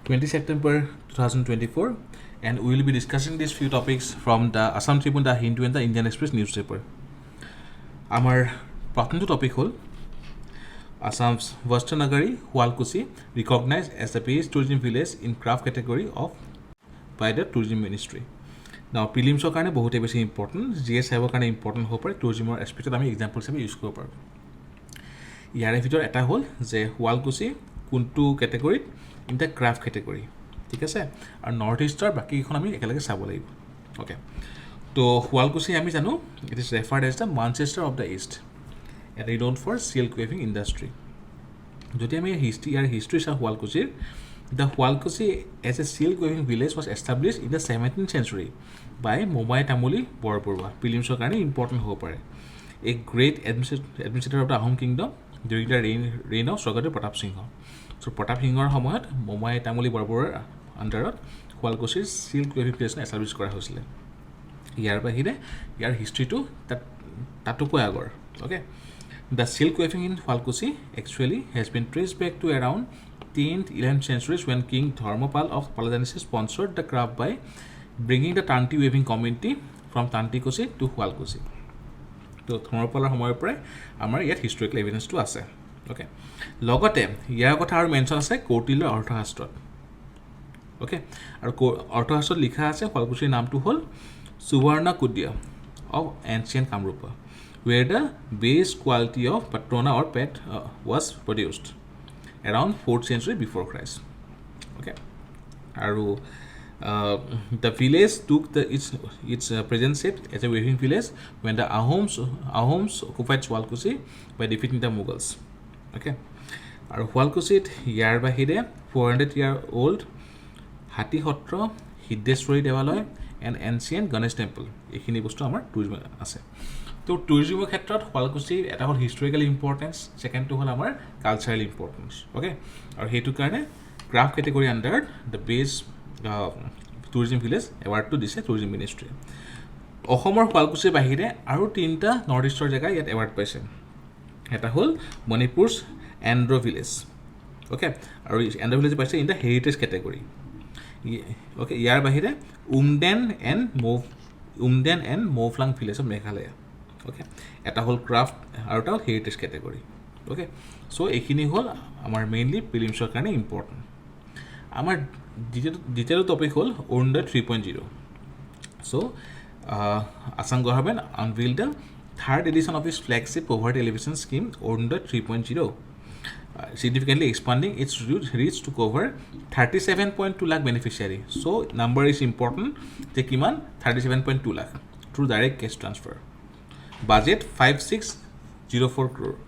20 September 2024, and we will be discussing these few topics from the Assam Tribune, the Hindu, and the Indian Express newspaper. Our প্রথমটো topic hall Assam's Western Nagari, Sualkuchi, recognized as the best tourism village in craft category of by the Tourism Ministry. Now, prelims are kind of बहुत बेसी important, GS have kind of important हो पर tourism और aspect আমি example से भी use कर पार. ইয়াৰে ভিতৰত এটা হ'ল যে Sualkuchi কোনটো category in the craft category, ঠিক আছে, আৰু নৰ্থ ইষ্টৰ বাকীখন আমি একেলগে চাব লাগিব. ওকে, তো Sualkuchi আমি জানো it is referred as the Manchester of the East and renowned for silk weaving industry. যদি আমি history চাওঁ Sualkuchir, the Sualkuchi as a silk weaving village was established in the 17th century by Momai Tamuli Borpurwa. Prelims-ৰ কাৰণে important হ'ব পাৰে. A great administrator of the Ahom kingdom during the reign of Swargদেউ Pratap Singh. So Pratap Singhৰ সময়ত Momai Tamuli Borpurৱাৰ আণ্ডাৰত Sualkuchir silk weaving village establish কৰা হৈছিলে. ইয়াৰ বাহিৰে ইয়াৰ হিষ্ট্ৰীটো তাতোকৈ আগৰ. Okay, the silk weaving in Sualkuchi actually has been traced back to around 10th 11th centuries when King Dharmapal of Paladanisi sponsored the craft by bringing the Tanti weaving community from Tantikuchi to Sualkuchi. তো Dharmapalar সময়ৰ পৰাই আমাৰ ইয়াত historical এভিডেন্সটো আছে. Okay, লগতে ইয়াৰ কথা আৰু mention আছে কৌটিল্যৰ অৰ্থশাস্ত্ৰত. ওকে, আৰু অৰ্থশাস্ত্ৰত লিখা আছে Sualkuchir নামটো হ'ল Suvarnakudia of ancient Kamrupa, where the base quality of patrona or pet was produced around 4th century before Christ. Okay, aru the village took its present shape as a weaving village when the Ahoms occupied Sualkuchi by defeating the Mughals. Okay, aru Sualkuchi ইয়াৰ বাহিৰে 400-year-old Hati Hotra, Hiddeshwari Devalaya and ancient Ganesh temple এইখিনি বস্তু আমাৰ tourism আছে. তো টুৰিজমৰ ক্ষেত্ৰত Sualkuchi এটা হ'ল historical importance, সেকেন্ডটো হ'ল আমাৰ কালচাৰেল ইম্পৰ্টেন্স. ওকে, আৰু সেইটো কাৰণে craft category under the best tourism village এৱাৰ্ডটো দিছে টুৰিজম মিনিষ্ট্ৰী. অসমৰ Sualkuchir বাহিৰে আৰু তিনিটা নৰ্থ ইষ্টৰ জেগা ইয়াত এৱাৰ্ড পাইছে. এটা হ'ল মণিপুৰ এণ্ড্ৰ ভিলেজ. ওকে, আৰু এণ্ড্ৰ ভিলেজ পাইছে in the heritage category. Okay, ইয়াৰ বাহিৰে Umden and Mawphlang village of Meghalaya. Okay, এটা হ'ল ক্ৰাফ্ট আৰু এটা হ'ল হেৰিটেজ কেটেগৰী. ওকে, চ' এইখিনি হ'ল আমাৰ মেইনলি প্ৰিলিমছৰ কাৰণে ইম্পৰ্টেণ্ট. আমাৰ দ্বিতীয়টো টপিক হ'ল Orunodoi 3.0. So' Assam government unveiled the third edition of its flagship poverty alleviation scheme Orunodoi 3.0, significantly expanding its reach to cover 37.2 lakh beneficiary. So number is important. যে কিমান 37.2 lakh through direct cash transfer. Budget 5604 crore.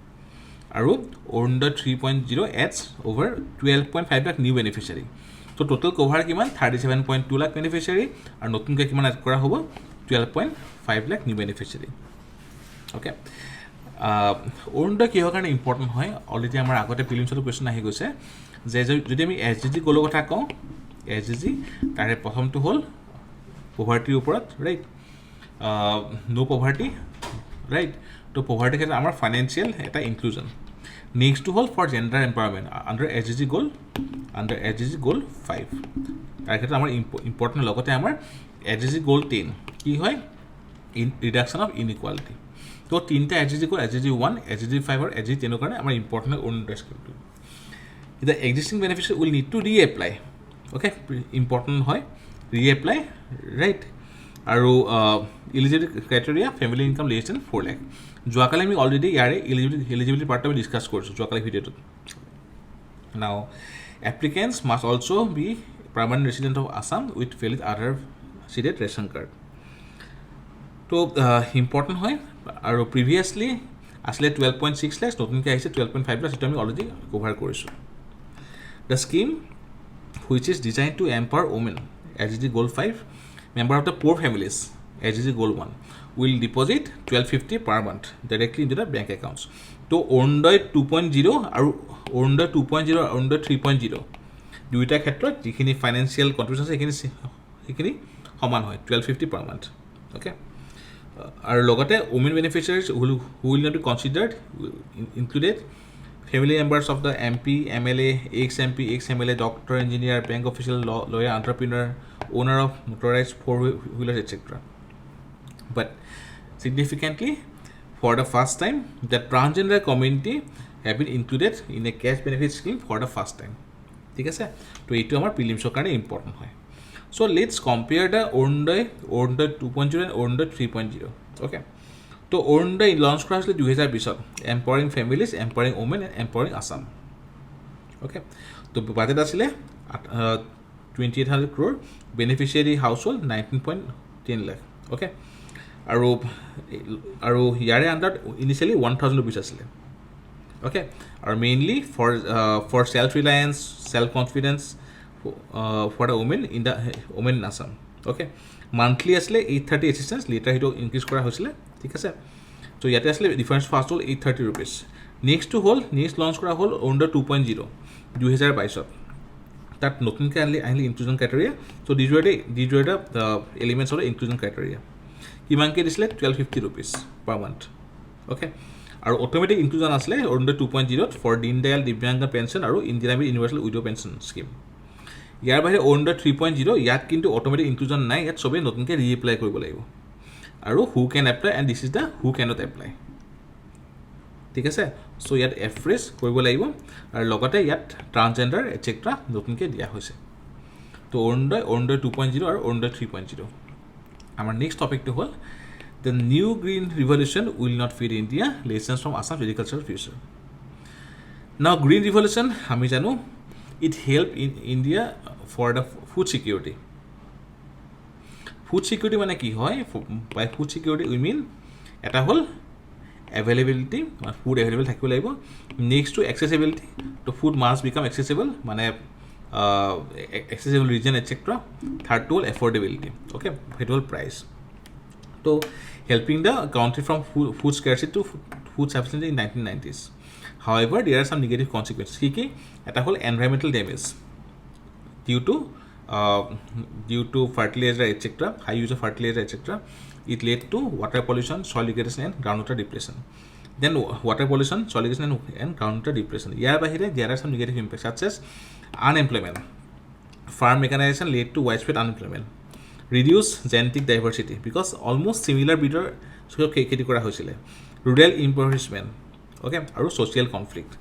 আৰু Orunodoi 3.0 adds over 12.5 lakh new beneficiary. So total cover কিমান 37.2 lakh beneficiary আৰু নতুনকৈ কিমান add কৰা হ'ব 12.5 lakh new beneficiary. Okay, Orunodoi কিহৰ কাৰণে ইম্পৰ্টেণ্ট হয় অলৰেডি আমাৰ আগতে প্ৰিলিমছতো কুৱেশ্যন আহি গৈছে যে যদি আমি SDG গ'লৰ কথা কওঁ, SDG তাৰে প্ৰথমটো হ'ল পভাৰ্টিৰ ওপৰত, ৰাইট, নো পভাৰ্টি, ৰাইট. তো পভাৰ্টিৰ ক্ষেত্ৰত আমাৰ ফাইনেন্সিয়েল এটা ইনক্লুজন. নেক্সটটো হ'ল for gender empowerment under SDG goal 5. তাৰ ক্ষেত্ৰত আমাৰ ইম্পৰ্টেণ্ট. লগতে আমাৰ SDG গ'ল 10 কি হয় ৰিডাকশ্যন অফ ইনইকুৱালিটি. তো তিনিটা SDG গ'ল, SDG 1, SDG 5 আৰু SDG 10ৰ কাৰণে আমাৰ ইম্পৰ্টেণ্ট অৰুণোদয় স্কিমটো. The existing beneficiary will need to reapply. Okay, important হয় ৰিএপ্লাই, ৰাইট. আৰু eligibility criteria family income less than 4 lakh. যোৱাকালি আমি অলৰেডি ইয়াৰে ইলিজিবিলিটি পাৰ্টটো আমি ডিছকাছ কৰিছোঁ যোৱাকালি ভিডিঅ'টোত. Now applicants must also' be permanent resident of Assam with valid Aadhaar seeded ration card. তো ইম্পৰ্টেণ্ট হয়. আৰু প্ৰিভিয়াছলি আছিলে 12.6 lakhs, নতুনকৈ আহিছে 12.5 lakhs. সেইটো আমি অলৰেডি কভাৰ কৰিছোঁ. The scheme which is design to empower women SDG Goal 5 member of the poor families SDG Goal 1 will deposit 1250 per month directly into the bank accounts. তো অৰুণোদয় 2.0 আৰু অৰুণোদয় 2.0 আৰু অৰুণোদয় 3.0 দুইটা ক্ষেত্ৰত যিখিনি ফাইনেন্সিয়েল কণ্ট্ৰিবিউশ্যন আছে সেইখিনি সমান হয় 1250 per month. ওকে, আৰু লগতে women beneficiaries who will not be considered included family members of the MP, MLA, ex-MP, ex-MLA, doctor, engineer, bank official, lawyer, entrepreneur, owner of motorized four-wheelers, etc. But significantly, for the first time, the transgender community have been included in a cash benefit scheme for the first time. ঠিক আছে, তো এইটো আমাৰ প্ৰিলিমছৰ কাৰণে important হয়। So' let's compare the Orunodoi 2.0 and Orunodoi 3.0। Okay, তো Orunodoi launch কৰা হৈছিলে 2020 empowering families, empowering women and empowering Assam. Okay, তো বাজেট আছিলে 2800 crore, beneficiary household 19.10 lakh। Okay, আৰু ইয়াৰে আণ্ডাৰত ইনিচিয়েলি 1000 rupees আছিলে। Okay, or mainly for self-reliance, self-confidence for the women in the women in Assam. Okay, monthly asle 830 assistance, later hito increase kora hoisile, thik ase। So yate asle difference first hol 830 rupees, next to hol next launch kora hol under 2.0 2022 that notun ke only inclusion criteria। So these were the elements of the inclusion criteria। kiman ke disle 1250 rupees per month। Okay, আৰু automatic inclusion আছিলে Orunodoi 2.0 for Deendayal Divyang pension আৰু Indira Gandhi universal widow pension scheme. ইয়াৰ বাহিৰে অৰুণোদয় 3.0 ইয়াত কিন্তু automatic inclusion নাই, ইয়াত চবেই নতুনকৈ ৰিএপ্লাই কৰিব লাগিব। আৰু who can apply and this is the who cannot apply. ঠিক আছে, চ' ইয়াত এফ্ৰেছ কৰিব লাগিব আৰু লগতে ইয়াত ট্ৰান্সজেণ্ডাৰ এটচেট্ৰা নতুনকৈ দিয়া হৈছে। তো অৰুণোদয় 2.0 আৰু অৰুণোদয় 3.0। আমাৰ নেক্সট টপিকটো হ'ল the new green revolution will not feed India, lessons from Assam's agricultural future. Now green revolution আমি জানো it help in India for the food security। food security মানে কি হয়? by food security we mean এটা হল availability, food available থাকিব লাগিব। next to accessibility, তো food must become accessible মানে accessible region etc. third to affordability। okay, সেইটো হল price। তো helping the country from food scarcity to food sufficiency in 1990s। However, there are some negative consequences। কি এটা হল environmental damage due to fertilizer etc. high use of fertilizer etc. it led to water pollution, soil degradation and groundwater depletion। then water pollution, soil degradation and groundwater depletion। ইয়াৰ বাহিৰে there are some negative impacts such as unemployment, farm mechanization led to widespread unemployment, reduce genetic diversity because almost similar breeder খেতি কৰা হৈছিলে, rural impoverishment, okay, আৰু social conflict।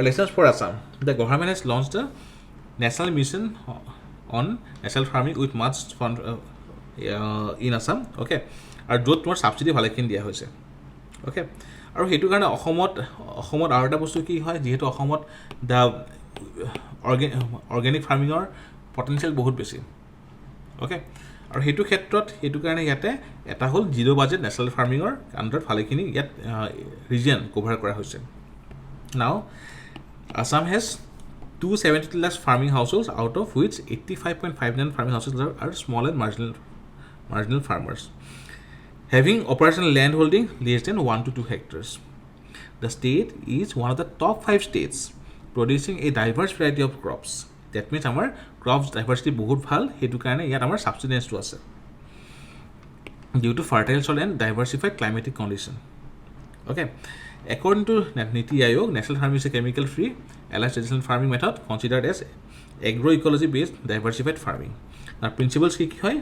Lessons for Assam: the government has launched a national mission on natural farming with much fund in Assam। okay, আৰু য'ত তোমাৰ subsidy ভালেখিনি দিয়া হৈছে। okay, আৰু সেইটো কাৰণে অসমত আৰু এটা বস্তু কি হয়, যিহেতু অসমত দ্য অৰ্গেনিক ফাৰ্মিঙৰ পটেনচিয়েল বহুত বেছি। okay, আৰু সেইটো ক্ষেত্ৰত সেইটো কাৰণে ইয়াতে এটা হ'ল জিৰ' বাজেট নেশ্যনেল ফাৰ্মিঙৰ আণ্ডাৰত ভালেখিনি ইয়াত ৰিজন কভাৰ কৰা হৈছে। নাও Assam has 272 lakhs farming households, out of which 85.59 farming households are small and marginal farmers having operational land holding less than 1 to 2 hectares। The state is one of the top 5 states producing a diverse variety of crops। that means আমাৰ crops diversity বহুত ভাল, সেইটো কাৰণে ইয়াত আমাৰ subsistence আছে due to fertile soil and diversified climatic condition। okay, according to Niti Aayog, national farming is a chemical free allied traditional farming method considered as agroecology based diversified farming। now principles কি হয়?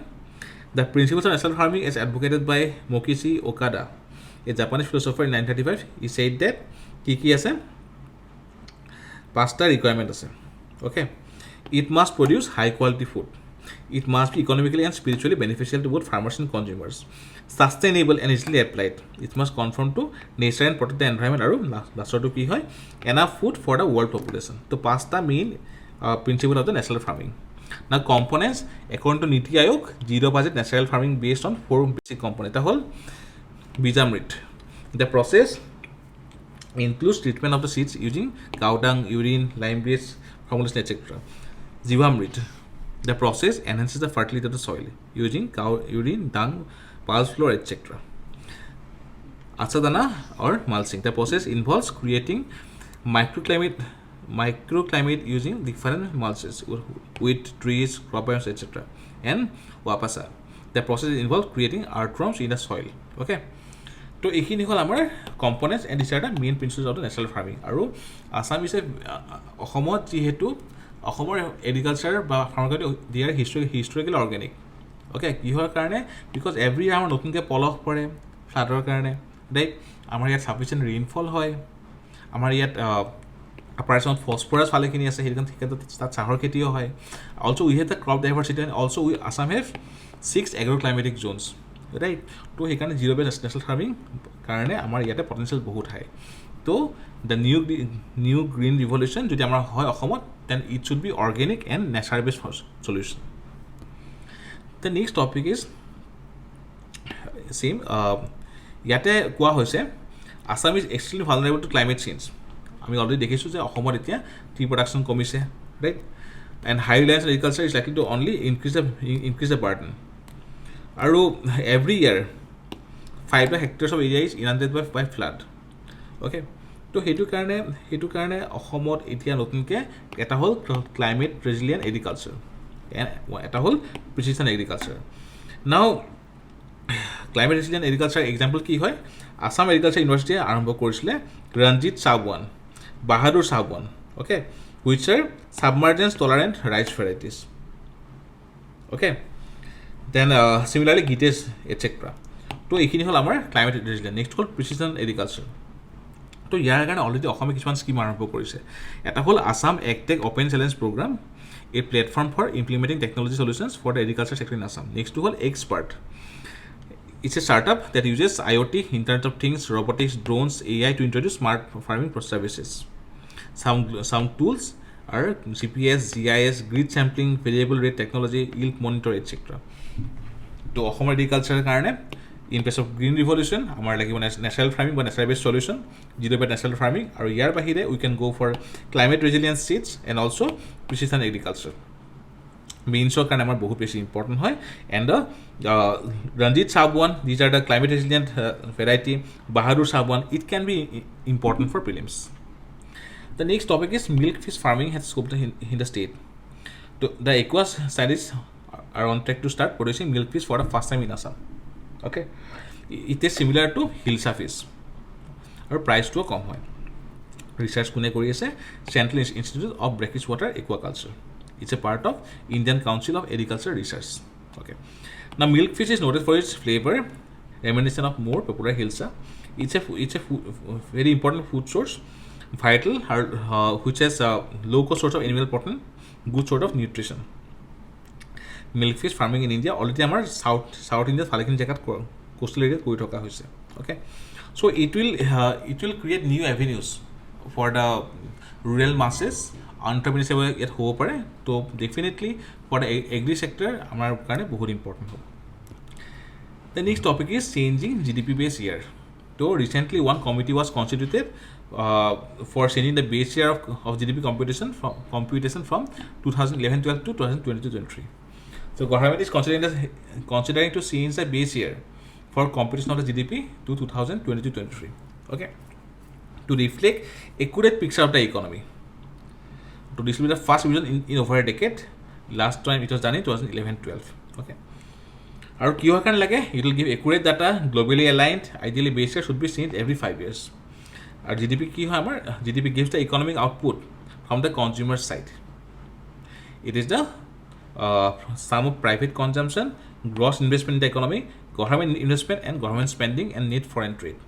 the principles of national farming as advocated by Mokichi Okada, a Japanese philosopher in 1935, he said that কি আছে? পাঁচটা requirement আছে। okay, it must produce high quality food, it must be economically and spiritually beneficial to both farmers and consumers, sustainable and easily applied, it must conform to nature and protect the environment, আৰু লাষ্টৰটো কি হয়? enough food for the world population। তো পাঁচটা main principle of the national farming। now components according to Niti Aayog, zero budget natural farming based on 4 basic components। এটা হ'ল বীজামৃত, the process includes treatment of the seeds using cow dung, urine, lime based formulation etc. 𝐤𝐲, the process enhances the fertility of the soil using cow urine, dung, pulse flour etc. Achadana or mulching, the process involves creating microclimate using different mulches with trees, crop biomes etc. and wapasa, the process involves creating earthworms in the soil। okay, তো এইখিনি হ'ল আমাৰ components and this are the main principles of the natural farming আৰু Assam is অসমত যিহেতু অসমৰ agriculture বা farmer দে R historical organic okay কিহৰ কাৰণে বিকজ এভৰি ইয়াৰ আমাৰ নতুনকৈ পলস পৰে ফ্লাডৰ কাৰণে ৰাইট আমাৰ ইয়াত ছাফিচিয়েণ্ট ৰেইনফল হয় আমাৰ ইয়াত অপাৰেশ্যনত ফছফৰাছ ভালেখিনি আছে সেইকাৰণে তাত চাহৰ খেতিও হয় also' we have the crop diversity and also' we Assam have 6 agro-climatic Jones right তো সেইকাৰণে জিৰ' বেছ নেশ্যনেল ফাৰ্মিং কাৰণে আমাৰ ইয়াতে পটেঞ্চিয়েল বহুত হাই তো দ্য নিউ গ্ৰীণ ৰিভলিউশ্যন যদি আমাৰ হয় অসমত then it should be organic and nature based solution the next topic is same ইয়াতে কোৱা হৈছে Assam is extremely vulnerable to climate change আমি অলৰেডি দেখিছোঁ যে অসমত এতিয়া টি প্ৰডাকশ্যন কমিছে right and high reliance agriculture is likely to only increase the burden আৰু every year 5 hectares of area is inundated by flood okay তো সেইটো কাৰণে অসমত এতিয়া নতুনকৈ এটা হ'ল ক্লাইমেট ৰেজিলিয়েণ্ট এগ্ৰিকালচাৰ এটা হ'ল precision agriculture now climate resilient agriculture example কি হয় আছাম এগ্ৰিকালচাৰ ইউনিভাৰ্চিটিয়ে আৰম্ভ কৰিছিলে Ranjit sub one Bahadur sub one okay which are submergence tolerant rice varieties okay then similarly গীতেজ এটচেট্ৰা তো এইখিনি হ'ল আমাৰ ক্লাইমেট ৰেজিলিয়েণ্ট নেক্সট হ'ল প্ৰিচিছন এগ্ৰিকালচাৰ তো ইয়াৰ কাৰণে অলৰেডি অসমে কিছুমান স্কিম আৰম্ভ কৰিছে এটা হ'ল Assam agtech open challenge program a platform for implementing technology solutions for the agriculture sector in Assam নেক্সটটো হ'ল expert It's a startup that uses IoT, Internet of Things, robotics, drones, AI to introduce smart farming services. Some tools are GPS, GIS, grid sampling, variable rate technology, yield monitor, etc. To Assam agriculture karne, in place of green revolution, amar lagi natural farming or natural based solution, zero based natural farming, or year bahire we can go for climate resilient seeds and also precision agriculture. Beansor can amar bahut beshi important hoy and Ranjit Sabwan these are the climate resilient variety Bahadur Sabwan it can be important for prelims. The next topic is milkfish farming has scope in the state. The aquas scientists are on track to start producing milkfish for the first time in Assam. Okay, it is similar to hilsa fish or price to kom hoy research kune kori ase Central Institute of Brackish Water Aquaculture. It's a part of Indian Council of Agriculture Research. Okay. Now, milkfish is noted for its flavor, reminiscent of more popular hilsa. It's a very important food source, vital, which has a low-cost source of animal protein, good sort of nutrition. Milkfish farming in India already amar South India Falcon jagat coastal area koi thoka hoise. Okay. So it will create new avenues for the rural masses. Entrepreneurship yet hobo pare to definitely for the agri sector amar karone bahut important hobo. The next topic is changing GDP base year. So recently one committee was constituted for changing the base year of GDP computation from 2011-12 to 2022-23. So government is considering to change the base year for computation of the GDP to 2022-23. Okay, to reflect accurate picture of the economy. So this will be the first revision in over a decade. Last time it was done in 2011-12. Okay. Our Q can lage it will give accurate data, globally aligned. Ideally, base year should be changed every 5 years. Our GDP key hammer GDP gives the economic output from the consumer side. It is the sum of private consumption, gross investment in the economy, government investment and government spending, and net foreign trade.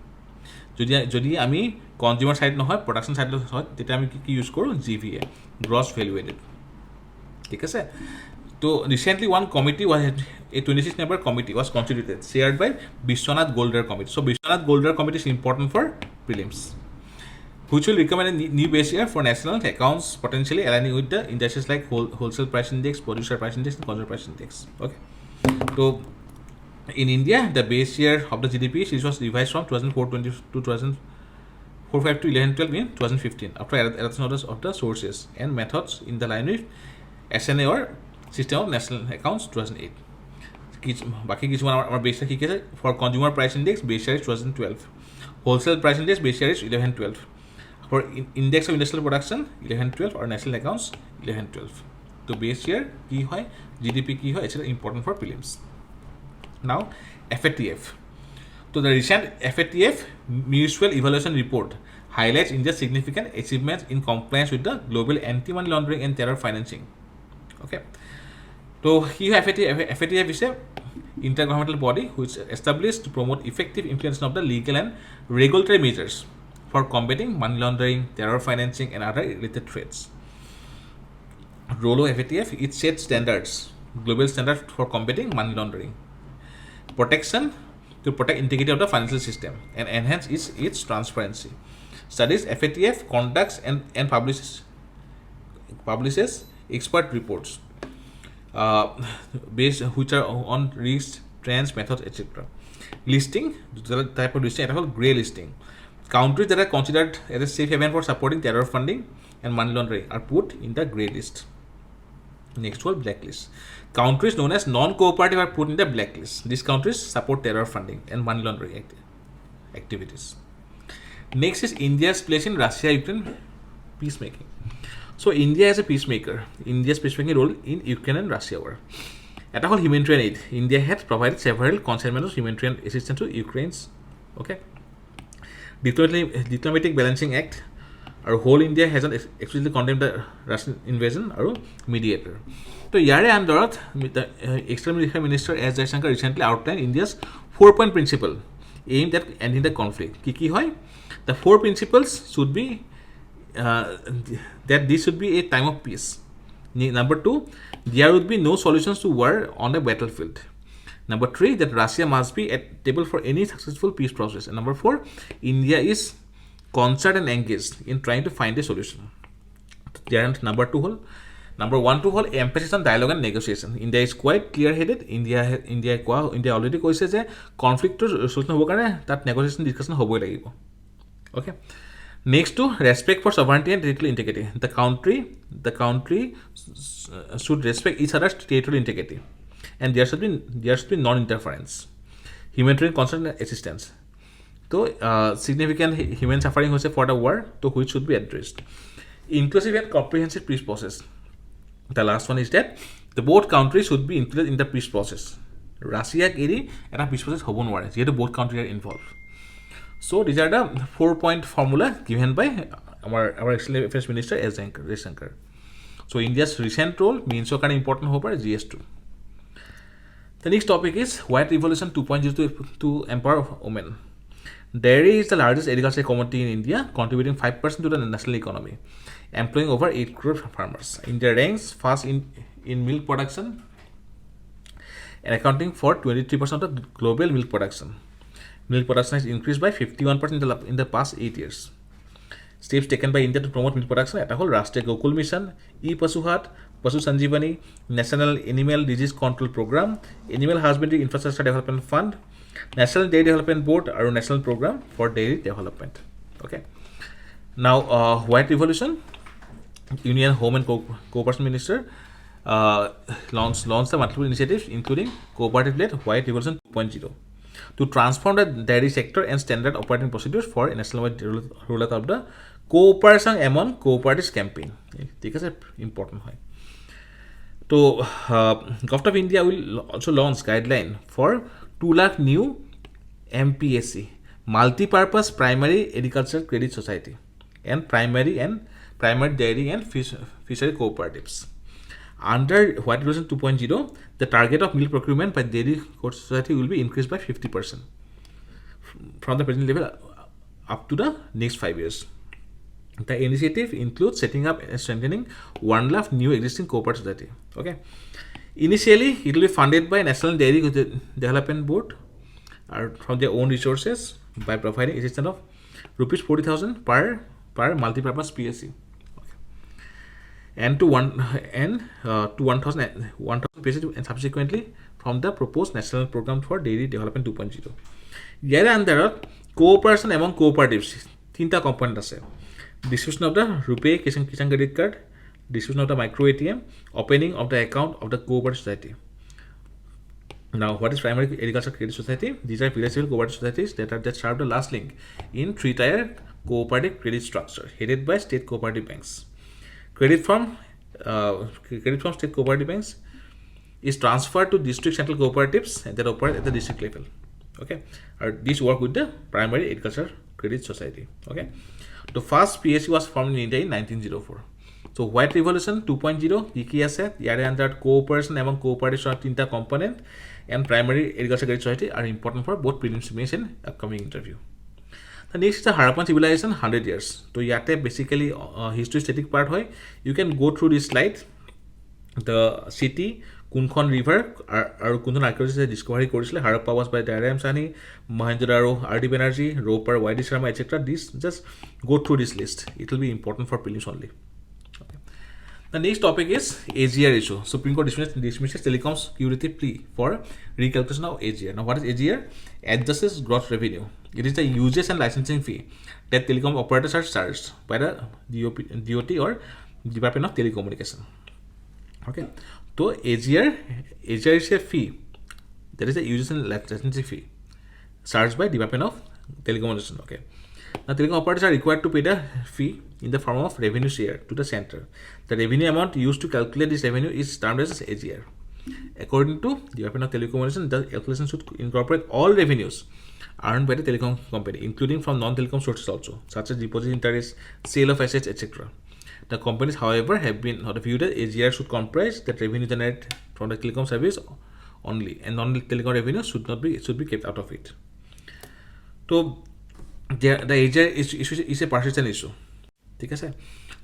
যদি আমি consumer side নহয় production side হয় তেতিয়া আমি কি use কৰোঁ GVA gross value aided ঠিক আছে তো recently one committee was a 26 member committee was constituted chaired by Bishwanath Golder committee. So Bishwanath Golder committee is important for prelims which will recommend a new base year for national accounts potentially aligning with the indices like wholesale price index, producer price index and consumer price index. Okay, so in India, the base year of the GDP was revised from 2004-20 to 2004-5 to 11-12 in 2015 after adoption of the sources and methods in the line with SNA or System of National Accounts 2008. Baki kishuman amar base year ki for consumer price index base year is 2012. Wholesale price index base year is 11-12. For index of industrial production 11-12 or national accounts 11-12. So base year ki hoy GDP ki hoy it's important for prelims. Now FATF. So So the recent FATF Mutual Evaluation Report highlights India's significant achievements in compliance with the global anti-money laundering and terror financing. Okay. So FATF is a intergovernmental body which is established to promote effective implementation of the legal and regulatory measures for combating money laundering, terror financing, and other related threats. Role of FATF, it sets standards, global standards for combating money laundering, protection to protect integrity of the financial system and enhance its transparency. Studies FATF conducts and publishes expert reports based which are on risks, trends, methods, etc. Listing, the type of listing, it's called grey listing. Countries that are considered as a safe haven for supporting terror funding and money laundering are put in the grey list. Next one, blacklist. Countries known as non-cooperative are put in the blacklist. These countries support terror funding and money laundering activities. Next is India's place in Russia-Ukraine peacemaking. So India is a peacemaker. India's peacemaking role in Ukraine and Russia war. At all humanitarian aid, India has provided several consignments of humanitarian assistance to Ukraine's. Okay. Diplomatic Balancing Act. Our whole India has explicitly condemned the Russian invasion or mediator. So Yare Andorat, the External Affairs Minister S. Jaishankar recently outlined India's 4-point principle aimed at ending the conflict. Kiki hoy? The 4 principles should be that this should be a time of peace. Number 2, there would be no solutions to war on a battlefield. Number 3, that Russia must be at table for any successful peace process. And number 4, India is concerned and engaged in trying to find a solution. There number 1 to whole emphasis on dialogue and negotiation. India is quite clear-headed. India already কৈছে যে কনফ্লিক্টৰ solution হ'ব কাৰণে তাত negotiation discussion হ'বই লাগিব. Okay. Next to respect for sovereignty and territorial integrity. The country should respect each other's territorial integrity, and there should be non-interference. Humanitarian concern and assistance. So significant human suffering was for the war, to which should be addressed. Inclusive and comprehensive peace process. The last one is that the both countries should be included in the peace process. Russia eri eta peace process hobo nware jehetu both countries are involved. So these are the 4-point formula given by our External Affairs Minister S. Jaishankar. So India's recent role means so kind of important hope GS2. The next topic is White Revolution 2.0 to empower women. Dairy is the largest agricultural commodity in India, contributing 5% to the national economy, employing over 8 crore farmers. India ranks first in milk production and accounting for 23% of the global milk production. Milk production has increased by 51% in the past 8 years. Steps taken by India to promote milk production at a whole Rashtriya Gokul Mission, e-Pasuhat, Pasu Sanjeevani, National Animal Disease Control Program, Animal Husbandry Infrastructure Development Fund, National Dairy Development Board, or National Program for Dairy Development. Okay. Now, White Revolution, Union Home and Cooperation Minister launched the multiple initiatives, including cooperative-led White Revolution 2.0, to transform the dairy sector and standard operating procedures for a nationwide rollout of the cooperation among cooperatives campaign. This is important. So, Government of India will also launch guideline for 2 lakh new MPSC, Multi-Purpose Primary Agricultural Credit Society, and primary dairy and fishery cooperatives. Under White Revolution 2.0, the target of milk procurement by dairy society will be increased by 50% from the present level up to the next 5 years. The initiative includes setting up and strengthening 1 lakh new existing cooperative society. Okay. Initially, it will be funded by National Dairy Development Board from their own resources by providing assistance of rupees 40,000 per multi-purpose PSC. And to 1,000 PSC and subsequently from the proposed national program for dairy development 2.0. Here and there are cooperation among cooperatives. 3 component ase. Distribution of the RuPay Kisan credit card, distribution of the micro ATM, opening of the account of the cooperative society. Now, what is primary agricultural credit society? These are village level cooperative societies that serve the last link in 3-tier cooperative credit structure headed by state cooperative banks. Credit from state cooperative banks is transferred to district central cooperatives that operate at the district level. Okay, this work with the Primary Agriculture Credit Society. Okay, the first PSC was formed in India in 1904. So White Revolution 2.0 কি আছে ইয়াৰে আন্ডাৰত cooperation এবং কোঅপাৰেশ্যনৰ তিনিটা component and Primary Agriculture Credit Society are important for both prelims and upcoming interview. The next is the Harappan civilization 100 years. So yate basically history static part hoy. You can go through this slide. The city কোনখন river আৰু কোনজন archaeologist discovery কৰিছিলে Harappa was by 𝐷.R.M. Mohenjo-daro, R.D. Banerjee, Roper, Y.D. Sharma, etc. This just go through this list. It will be important for prelims only. Okay. The next topic is AGR issue. Supreme Court dismisses Telecom's curative plea for recalculation of AGR. Now, what is AGR? Adjusted gross revenue. It is the uses and licensing fee that telecom operators are charged by the DOT or Department of Telecommunication. Okay. So AGR is a fee. That is the uses and licensing fee charged by Department of Telecommunication. Okay. Now, telecom operators are required to pay the fee in the form of revenue share to the center. The revenue amount used to calculate this revenue is termed as AGR. According to the Department of Telecommunication, the calculation should incorporate all revenues earned by the telecom company, including from non-telecom sources also, such as deposit interest, sale of assets, etc. The companies, however, have been viewed that AGR should comprise that revenue generated from the telecom service only, and non-telecom revenue should be kept out of it. So the AGR is a persistent issue. Okay?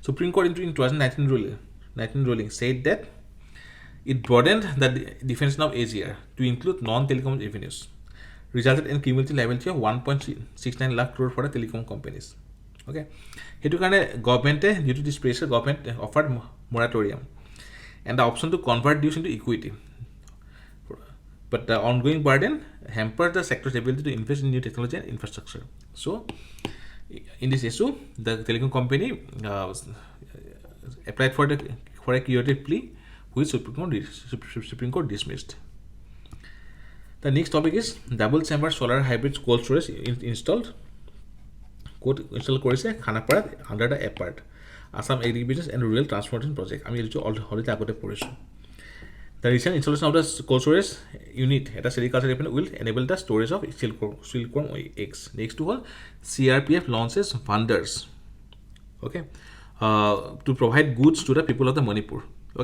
Supreme Court in 2019 ruling said that it broadened the definition of AGR to include non-telecom revenues, resulted in cumulative liability of 1.69 lakh crore for the telecom companies. Okay, সেইটো কাৰণে গভৰ্ণমেণ্টে due to this pressure, government offered moratorium and the option to convert dues into equity. But the ongoing burden hampered the sector's ability to invest in new technology and infrastructure. So, in this issue, the telecom company applied for a curative plea, which Supreme Court dismissed. The next topic is double chamber solar hybrid cold storage installed কৰিছে খানাপাৰাত under the APART, Assam Agribusiness and Rural Transformation Project. আমি এইটো already আগতে পঢ়িছোঁ. The recent installation of the cold storage unit at a sericulture department will enable the storage of silkworm eggs. Next to all, CRPF launches wonders, okay, to provide goods to the people of the Manipur.